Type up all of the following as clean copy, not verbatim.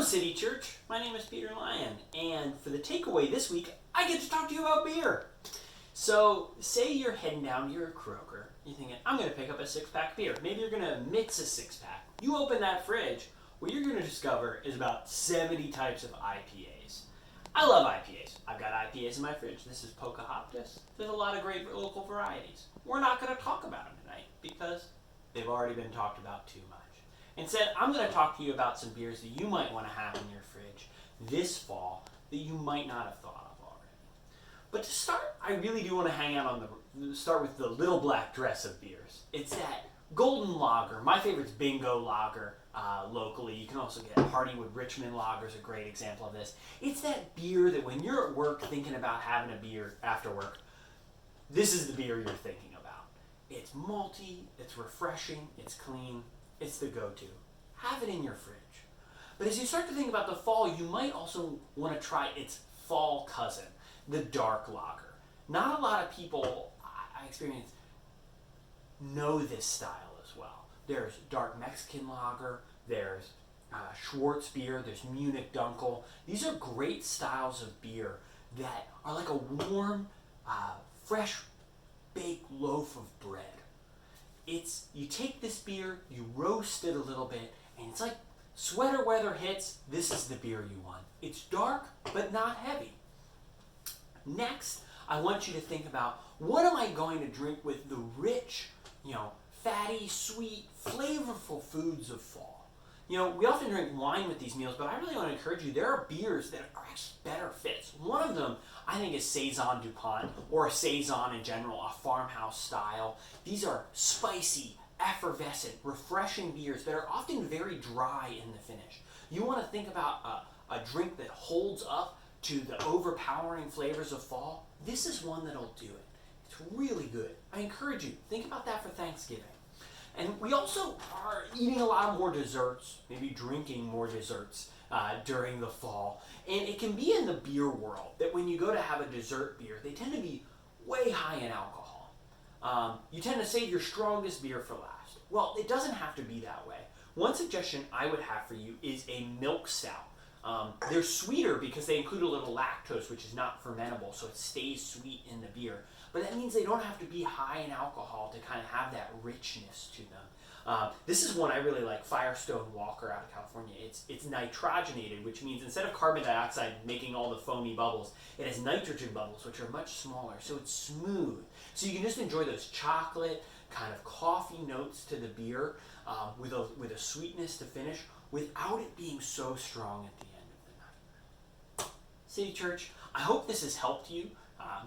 Hello, City Church. My name is Peter Lyon, and for the takeaway this week, I get to talk to you about beer. So, say you're heading down to your Kroger. You're thinking, I'm going to pick up a six-pack beer. Maybe you're going to mix a six-pack. You open that fridge, what you're going to discover is about 70 types of IPAs. I love IPAs. I've got IPAs in my fridge. This is Pocahontas. There's a lot of great local varieties. We're not going to talk about them tonight because they've already been talked about too much. Instead, I'm going to talk to you about some beers that you might want to have in your fridge this fall that you might not have thought of already. But to start, I really do want to hang out on start with the little black dress of beers. It's that golden lager. My favorite's Bingo Lager locally. You can also get Hardywood Richmond Lager is a great example of this. It's that beer that when you're at work thinking about having a beer after work, this is the beer you're thinking about. It's malty, it's refreshing, it's clean. It's the go-to. Have it in your fridge. But as you start to think about the fall, you might also want to try its fall cousin, the dark lager. Not a lot of people, I experience, know this style as well. There's dark Mexican lager, there's Schwartz beer, there's Munich Dunkel. These are great styles of beer that are like a warm, fresh baked loaf of bread. You take this beer, you roast it a little bit, and it's like sweater weather hits, this is the beer you want. It's dark, but not heavy. Next, I want you to think about, what am I going to drink with the rich, fatty, sweet, flavorful foods of fall? We often drink wine with these meals, but I really want to encourage you, there are beers that are actually better fits. One of them, I think, is Saison DuPont, or a Saison in general, a farmhouse style. These are spicy, effervescent, refreshing beers that are often very dry in the finish. You want to think about a drink that holds up to the overpowering flavors of fall. This is one that'll do it. It's really good. I encourage you, think about that for Thanksgiving. And we also are eating a lot more desserts, maybe drinking more desserts during the fall. And it can be in the beer world that when you go to have a dessert beer, they tend to be way high in alcohol. You tend to save your strongest beer for last. Well, it doesn't have to be that way. One suggestion I would have for you is a milk stout. They're sweeter because they include a little lactose, which is not fermentable, so it stays sweet in the beer. But that means they don't have to be high in alcohol to kind of have that richness to them. This is one I really like, Firestone Walker out of California. It's nitrogenated, which means instead of carbon dioxide making all the foamy bubbles, it has nitrogen bubbles, which are much smaller, so it's smooth. So you can just enjoy those chocolate, kind of coffee notes to the beer with a sweetness to finish without it being so strong at the end of the night. City Church, I hope this has helped you.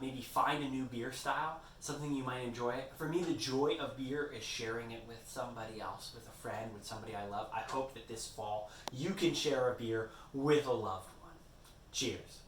Maybe find a new beer style, something you might enjoy. For me, the joy of beer is sharing it with somebody else, with a friend, with somebody I love. I hope that this fall you can share a beer with a loved one. Cheers.